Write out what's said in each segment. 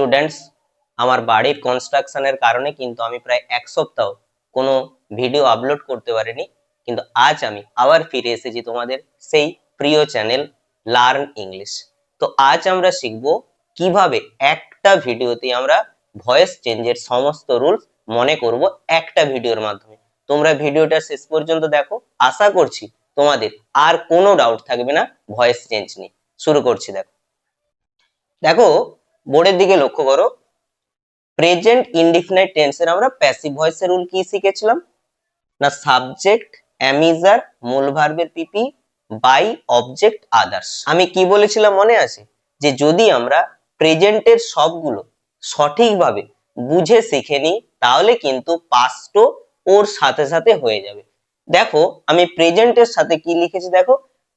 Students, আমার বাড়ির কনস্ট্রাকশনের কারণে কিন্তু আমি প্রায় এক সপ্তাহ কোনো ভিডিও আপলোড করতে পারিনি, কিন্তু আজ আমি আবার ফিরে এসেছি তোমাদের সেই প্রিয় চ্যানেল লার্ন ইংলিশ। তো আজ আমরা শিখব কিভাবে একটা ভিডিওতে আমরা ভয়েস চেঞ্জের সমস্ত রুলস মনে করব একটা ভিডিওর মাধ্যমে। তোমরা ভিডিওটা শেষ পর্যন্ত দেখো, আশা করছি তোমাদের আর কোনো ডাউট থাকবে না ভয়েস চেঞ্জ নিয়ে। শুরু করছি। দেখো দেখো বোর্ডের দিকে লক্ষ্য করো। প্রেজেন্ট ইনডিফিনাইট টেন্সের আমরা প্যাসিভ ভয়েসের রুল কি শিখেছিলাম না? সাবজেক্ট, অ্যামিজার, মূল ভার্বের পিপি, বাই, অবজেক্ট, আদার্স। আমি কি বলেছিলাম মনে আছে? যে যদি আমরা প্রেজেন্টের সবগুলো সঠিকভাবে বুঝে শিখে নিই তাহলে কিন্তু পাস্টও ওর সাথে সাথে হয়ে যাবে। দেখো আমি প্রেজেন্টের সাথে কি লিখেছি, দেখো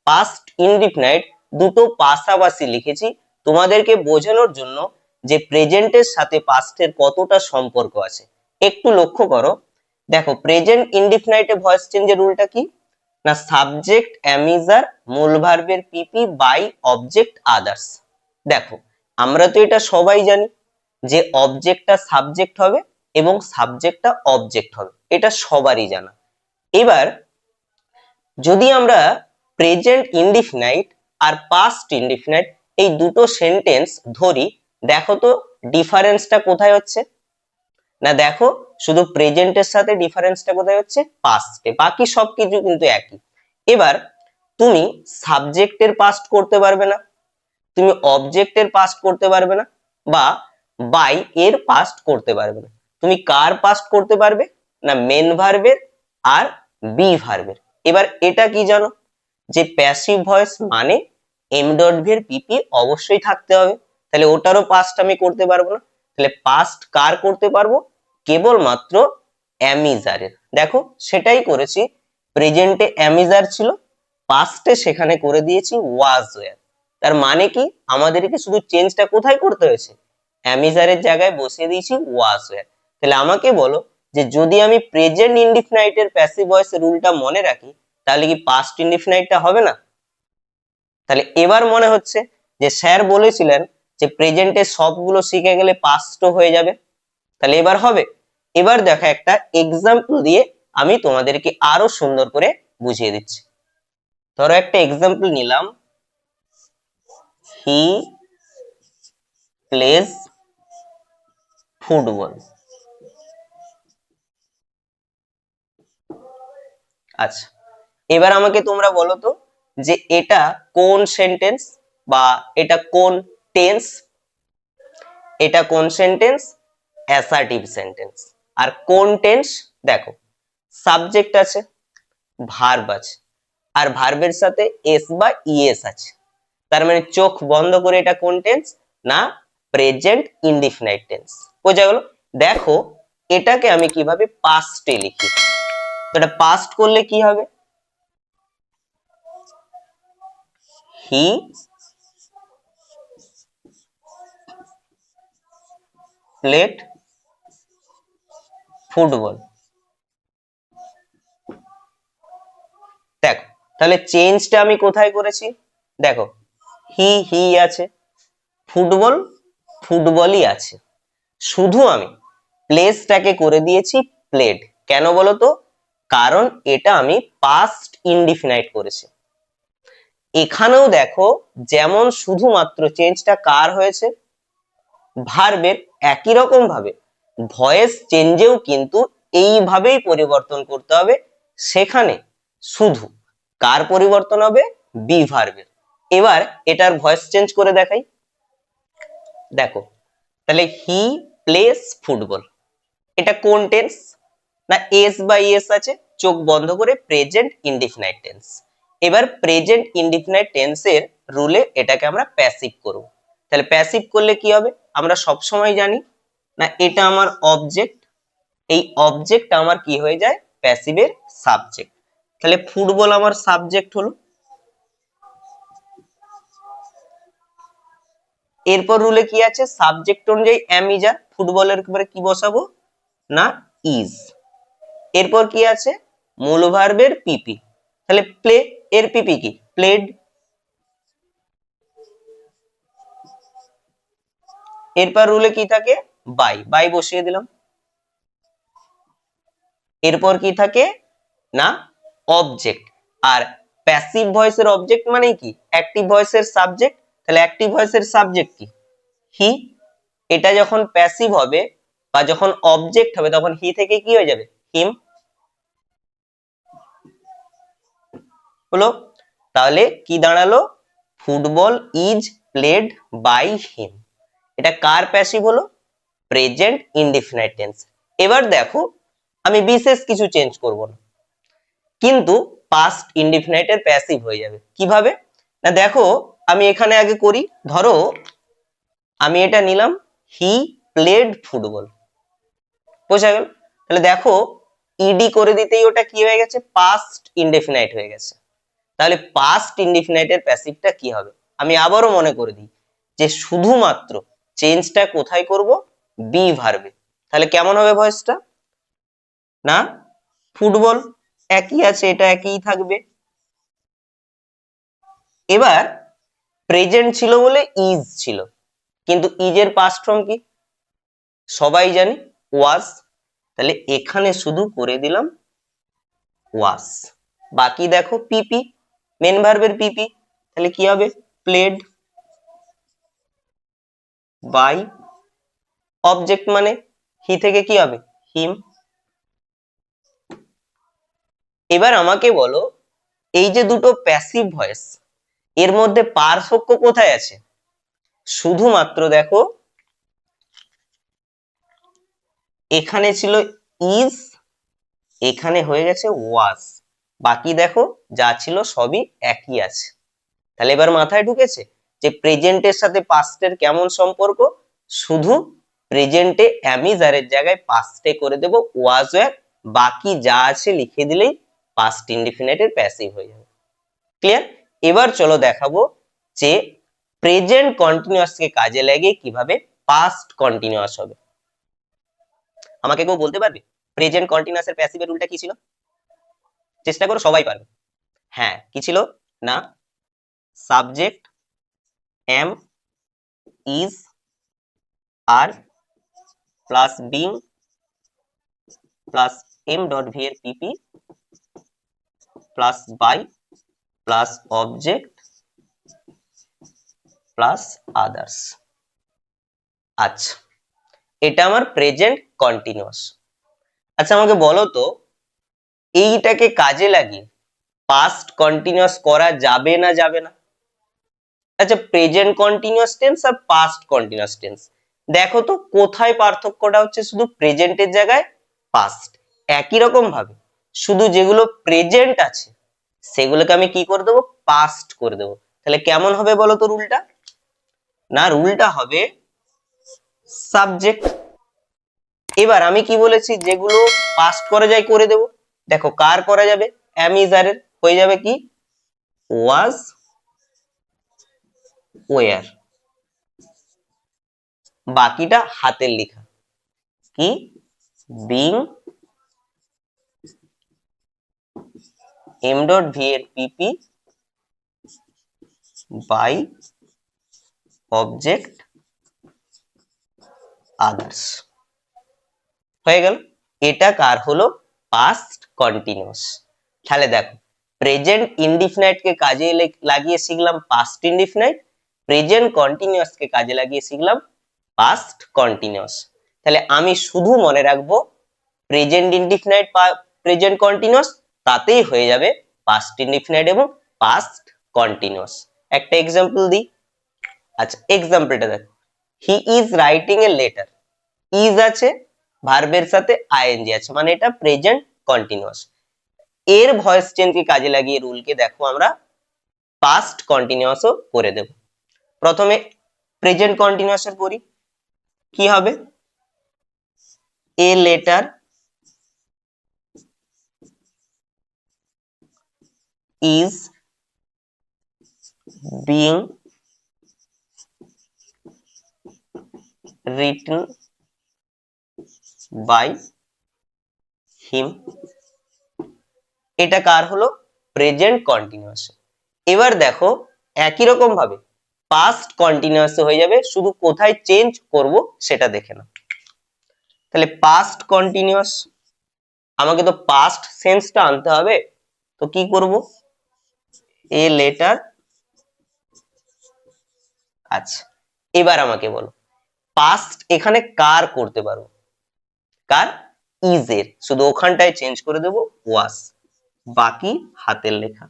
পাস্ট ইনডিফিনাইট দুটো পাশাপাশি লিখেছি তোমাদেরকে বোঝানোর জন্য যে প্রেজেন্টের সাথে পাস্টের কতটা সম্পর্ক আছে। একটু লক্ষ্য করো। দেখো প্রেজেন্ট ইনডিফিনাইটে ভয়েস চেঞ্জের রুলটা কি না? সাবজেক্ট, অ্যামিজার, মূল ভার্বের পিপি, বাই, অবজেক্ট, আদার্স। দেখো আমরা তো এটা সবাই জানি যে অবজেক্টটা সাবজেক্ট হবে এবং সাবজেক্টটা অবজেক্ট হবে, এটা সবারই জানা। এবার যদি আমরা প্রেজেন্ট ইনডিফিনাইট আর পাস্ট ইনডিফিনাইট এই দুটো সেন্টেন্স ধরি, দেখো তো ডিফারেন্সটা কোথায় হচ্ছে না? দেখো শুধু প্রেজেন্টের সাথে ডিফারেন্সটা কোথায় হচ্ছে? পাস্টে। বাকি সবকিছু কিন্তু একই। এবার তুমি সাবজেক্টের পাস্ট করতে পারবে না, তুমি অবজেক্টের পাস্ট করতে পারবে না, বা বাই এর পাস্ট করতে পারবে না। তুমি কার পাস্ট করতে পারবে না? মেন ভার্বের আর বি ভার্বের। এবার এটা কি জানো যে প্যাসিভ ভয়েস মানে এম ডট ভি এর পিপি অবশ্যই থাকতে হবে, তাহলে ওটারও পাস্ট আমি করতে পারবো না। তাহলে পাস্ট কার করতে পারবো? কেবলমাত্র অ্যামিজারের। দেখো সেটাই করেছি। প্রেজেন্টে অ্যামিজার ছিল, পাস্টে সেখানে করে দিয়েছি ওয়াজ ওয়্যার। তার মানে কি আমাদেরকে শুধু চেঞ্জটা কোথায় করতে হয়েছে? অ্যামিজারের জায়গায় বসিয়ে দিয়েছি ওয়াজ ওয়্যার। তাহলে আমাকে বলো যে যদি আমি প্রেজেন্ট ইনডিফিনাইটের প্যাসিভ ভয়েস রুলটা মনে রাখি তাহলে কি পাস্ট ইনডিফিনাইটটা হবে না? তাহলে এবার মনে হচ্ছে যে স্যার বলেছিলেন যে প্রেজেন্টে সবগুলো শিখে গেলে পাস্টও হয়ে যাবে। তাহলে এবার হবে। এবার দেখা একটা এক্সাম্পল দিয়ে আমি তোমাদেরকে আরো সুন্দর করে বুঝিয়ে দিচ্ছি। ধরো একটা এক্সাম্পল নিলাম, হি প্লেজ ফুটবল। আচ্ছা এবার আমাকে তোমরা বলো তো যে এটা কোন সেন্টেন্স বা এটা কোন টেন্স? এটা কোন সেন্টেন্স? Assertive sentence. আর কোন টেন্স? দেখো সাবজেক্ট আছে, ভার্ব আছে, আর ভার্বের সাথে এস বা ইএস আছে। তার মানে চোখ বন্ধ করে এটা কোন টেন্স না? Present indefinite tense. বোঝা গেল? দেখো এটাকে আমি কিভাবে পাস্টে লিখি। তো এটা পাস্ট করলে কি হবে? He played football. দেখো তাহলে চেঞ্জটা আমি কোথায় করেছি? দেখো হি আছে, ফুটবল ফুটবলই আছে, শুধু আমি প্লেসটাকে করে দিয়েছি প্লেড। কেন বলো তো? কারণ এটা আমি পাস্ট ইনডিফিনাইট করেছি। এখানেও দেখো যেমন শুধুমাত্র চেঞ্জটা কার হয়েছে? ভার্বের। একই রকম ভাবে ভয়েস চেঞ্জেও কিন্তু এইভাবেই পরিবর্তন করতে হবে। সেখানে শুধু কার পরিবর্তন হবে? বি ভার্বের। এবার এটার ভয়েস চেঞ্জ করে দেখাই। দেখো তাহলে হি প্লেস ফুটবল, এটা কোন টেন্স না? এস বা ইএস আছে, চোখ বন্ধ করে প্রেজেন্ট ইনডিফিনাইট টেন্স। এবার প্রেজেন্ট ইনডিফিনাইট টেন্সের রুলে এটাকে আমরা প্যাসিভ করব। তাহলে প্যাসিভ করলে কি হবে? আমরা সব সময় জানি না এটা আমার অবজেক্ট, এই অবজেক্ট আমার কি হয়ে যায়? প্যাসিভের সাবজেক্ট। তাহলে ফুটবল আমার সাবজেক্ট হলো। এরপর রুলে কি আছে? সাবজেক্ট অনুযায়ী অ্যামিজার, ফুটবলের উপরে কি বসাবো না? ইজ। এরপর কি আছে? মূল ভার্বের পিপি। তাহলে প্লে এর পিপি কি? প্লেড। এরপর রুলে কি থাকে, বাই, বাই বসিয়ে দিলাম। এরপর কি থাকে না, অবজেক্ট। আর প্যাসিভ ভয়েসের অবজেক্ট মানে কি, অ্যাক্টিভ ভয়েসের সাবজেক্ট। তাহলে অ্যাক্টিভ ভয়েসের সাবজেক্ট কি, হি। এটা যখন প্যাসিভ হবে বা যখন অবজেক্ট হবে তখন হি থেকে কি হয়ে যাবে, হিম হলো। তাহলে কি দাঁড়ালো, football is played by him. এটা কার প্যাসিভ হলো, প্রেজেন্ট ইনডিফিনাইট টেন্স। এবার দেখো আমি বিশেষ কিছু চেঞ্জ করব না, কিন্তু পাস্ট ইনডিফিনাইট এর প্যাসিভ হয়ে যাবে কিভাবে না, দেখো আমি এখানে আগে করি। ধরো আমি এটা নিলাম, হি প্লেড ফুটবল, বোঝা গেল। তাহলে দেখো ইডি করে দিতেই ওটা কি হয়ে গেছে, পাস্ট ইনডিফিনাইট হয়ে গেছে। তাহলে পাস্ট ইনডিফিনাইট এর প্যাসিভটা কি হবে, আমি আবারও মনে করে দিই যে শুধুমাত্র চেঞ্জটা কোথায় করব, বি ভার্বে। তাহলে কেমন হবে ভয়েসটা না, ফুটবল একই আছে, এটা একই থাকবে। এবার প্রেজেন্ট ছিল বলে ইজ ছিল, কিন্তু ইজ এর পাস্ট ফর্ম কি সবাই জানি, ওয়াজ। তাহলে এখানে শুধু করে দিলাম ওয়াজ। বাকি দেখো পিপি, মেন ভার্বের পিপি, তাহলে কি হবে, প্লেড বাই, অবজেক্ট মানে হি থেকে কি হবে, হিম। এবার আমাকে বলো এই যে দুটো প্যাসিভ ভয়েস এর মধ্যে পার্থক্য কোথায় আছে, শুধুমাত্র দেখো এখানে ছিল ইজ, এখানে হয়ে গেছে ওয়াজ। বাকি দেখো যা ছিল সবই একই আছে। তাহলে এবার মাথায় ঢুকেছে যে প্রেজেন্টের সাথে পাস্টের কেমন সম্পর্ক, শুধু প্রেজেন্টে অ্যামিজারের জায়গায় পাস্টে করে দেব ওয়াজ ওয়্যার, বাকি যা আছে লিখে দিলেই পাস্ট ইনডিফিনিটের প্যাসিভ হয়ে যাবে। ক্লিয়ার। এবার চলো দেখাবো যে প্রেজেন্ট কন্টিনিউয়াস কে কাজে লাগিয়ে কিভাবে পাস্ট কন্টিনিউয়াস হবে। আমাকে কেউ বলতে পারবে প্রেজেন্ট কন্টিনিউয়াস এর প্যাসিভের রুলটা কি ছিল, চেষ্টা করো সবাই পারবে। হ্যাঁ কি ছিল না, subject am is are plus being plus M dot V এর PP plus by plus object plus others. আচ্ছা এটা আমার প্রেজেন্ট কন্টিনিউয়াস। আচ্ছা আমাকে বলো তো এইটাকে কাজে লাগিয়ে পাস্ট কন্টিনিউয়াস করা যাবে না যাবে না। আচ্ছা প্রেজেন্ট কন্টিনিউয়াস টেন্স আর পাস্ট কন্টিনিউয়াস টেন্স, দেখো তো কোথায় পার্থক্যটা হচ্ছে, শুধু প্রেজেন্টের জায়গায় পাস্ট। একই রকম ভাবে শুধু যেগুলো প্রেজেন্ট আছে সেগুলোকে আমি কি করে দেবো, পাস্ট করে দেবো। তাহলে কেমন হবে বলো তো রুলটা, না রুলটা হবে সাবজেক্ট। এবার আমি কি বলেছি যেগুলো পাস্ট করা যায় করে দেব, দেখো কার করা যাবে, অ্যামিজারের হয়ে যাবে কি ওয়াজ ওয়ার, বাকিটা হাতের লেখা কি বিং এম ডট ভি এর পিপি বাই অবজেক্ট আদার্স, হয়ে গেল। এটা কার হলো, পাস্ট কন্টিনিউয়াস। তাহলে দেখো প্রেজেন্ট ইনডিফিনাইট কে কাজে লাগিয়ে শিখলাম পাস্ট ইনডিফিনাইট, প্রেজেন্ট কন্টিনিউয়াস কে কাজে লাগিয়ে শিখলাম পাস্ট কন্টিনিউয়াস। তাহলে আমি শুধু মনে রাখবো প্রেজেন্ট ইনডিফিনাইট প্রেজেন্ট কন্টিনিউয়াস, তাতেই হয়ে যাবে পাস্ট ইনডিফিনাইট এবং পাস্ট কন্টিনিউয়াস। একটা এক্সাম্পল দিই। আচ্ছা এক্সাম্পলটা দেখো, he is writing A letter, is আছে ভার্বের সাথে আইএনজি আছে, মানে এটা প্রেজেন্ট কন্টিনিউয়াস। এর ভয়েস চেঞ্জ কে কাজে লাগিয়ে রুলকে দেখো আমরা পাস্ট কন্টিনিউয়াসও করে দেব। প্রথমে প্রেজেন্ট কন্টিনিউয়াস এর করি, কি হবে, a letter is being written by him. এটা কার হলো, প্রেজেন্ট কন্টিনিউয়াস। এবার দেখো একই রকম ভাবে পাস্ট কন্টিনিউয়াস হয়ে যাবে, শুধু কোথায় চেঞ্জ করব সেটা দেখে নাও। তাহলে পাস্ট কন্টিনিউয়াস, আমাকে তো পাস্ট সেন্সটা আনতে হবে, তো কি করব, এ লেটার। আচ্ছা, এবার আমাকে বলো পাস্ট এখানে কার করতে পারবো, কার, ইজ এর, শুধু ওখানটায় চেঞ্জ করে দেব ওয়াস, বাকি হাতের লেখা।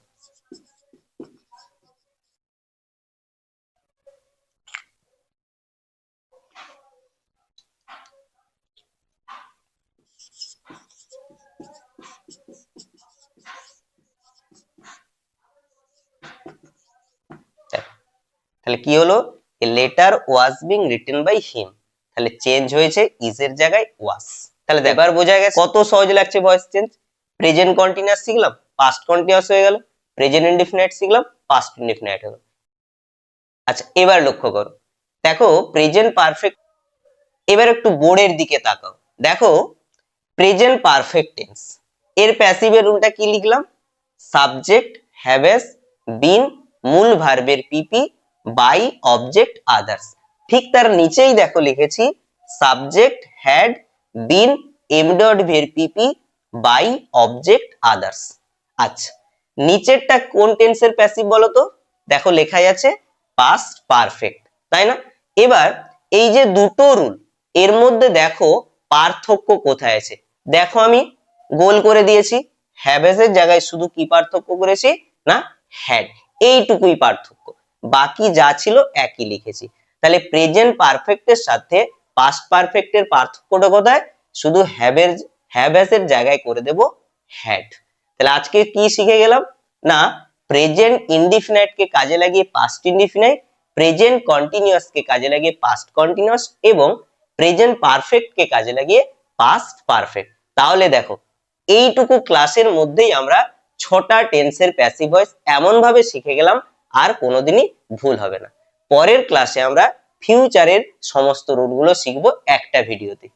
তাহলে কি হলো, a letter was being written by him, তাহলে চেঞ্জ হয়েছে ইজ এর জায়গায় ওয়াজ। তাহলে এবার বোঝা গেছে কত সহজ লাগছে ভয়েস চেঞ্জ। প্রেজেন্ট কন্টিনিউয়াস শিখলাম, পাস্ট কন্টিনিউয়াস হয়ে গেল, প্রেজেন্ট ইনডিফিনাইট শিখলাম, পাস্ট ইনডিফিনাইট হলো। আচ্ছা এবার লক্ষ্য করো, দেখো প্রেজেন্ট পারফেক্ট, এবার একটু বোর্ডের দিকে তাকাও, দেখো প্রেজেন্ট পারফেক্ট টেন্স এর প্যাসিভের রুলটা কি লিখলাম, সাবজেক্ট হ্যাভেস বিন মূল ভার্বের পিপি বাই অবজেক্ট আদার্স। ঠিক তার নিচেই দেখো লিখেছি সাবজেক্ট হ্যাড বিন এমডড ভের পিপি বাই অবজেক্ট আদার্স। আচ্ছা নিচেরটা কোন টেন্সের প্যাসিভ বলো তো, দেখো লেখাই আছে পাস্ট পারফেক্ট, তাই না? এবার এই যে দুটো রুল এর মধ্যে দেখো পার্থক্য কোথায় আছে, দেখো আমি গোল করে দিয়েছি, হ্যাভেস এর জায়গায় শুধু কি পার্থক্য করেছি না হ্যাড, এইটুকুই পার্থক্য, বাকি যা ছিল একই লিখেছি। তাহলে প্রেজেন্ট পারফেক্টের সাথে পাস্ট পারফেক্টের পার্থক্যটা কোথায়, শুধু হ্যাভেস এর জায়গায় করে দেব হ্যাড। তাহলে আজকে কি শিখে গেলাম না, প্রেজেন্ট ইনডিফিনাইট কে কাজে লাগিয়ে পাস্ট ইনডিফিনাইট, প্রেজেন্ট কন্টিনিউয়াস কে কাজে লাগিয়ে পাস্ট কন্টিনিউয়াস এবং প্রেজেন্ট পারফেক্ট কে কাজে লাগিয়ে পাস্ট পারফেক্ট। তাহলে দেখো এইটুকু ক্লাসের মধ্যেই আমরা 6টা টেন্সের প্যাসিভ ভয়েস এমন ভাবে শিখে গেলাম আর কোনোদিনই ভুল হবে না। পরের ক্লাসে আমরা ফিউচারের সমস্ত রুলগুলো শিখবো একটা ভিডিওতে।